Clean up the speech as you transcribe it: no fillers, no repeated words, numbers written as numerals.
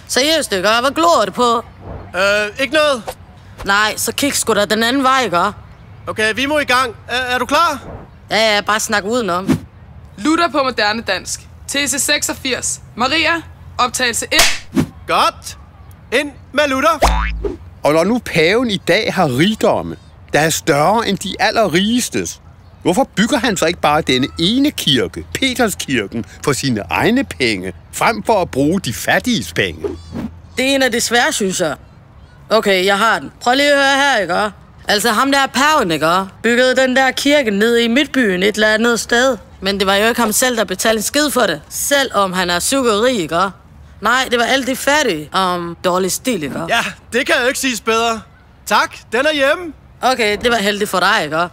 Seriøst, ikke? Hvad glor det på? Ikke noget. Nej, så kig sgu da den anden vej, ikke? Okay, vi må i gang. Er du klar? Ja, bare snak udenom. Luther på moderne dansk. TC 86. Maria, optagelse 1. Godt. Ind med Luther. Og når nu paven i dag har rigdomme, der er større end de allerrigestes, hvorfor bygger han så ikke bare denne ene kirke, Peterskirken, for sine egne penge, frem for at bruge de fattiges penge? Det er en af de svære, synes jeg. Okay, jeg har den. Prøv lige at høre her, ikke? Altså ham der paven, ikke? Byggede den der kirke ned i midtbyen et eller andet sted. Men det var jo ikke ham selv, der betalte en skid for det. Selvom han er psykorig, ikke? Nej, det var alt det fattige om dårlig stil, ikke? Ja, det kan jo ikke siges bedre. Tak, den er hjemme. Okay, det var heldigt for dig, ikke?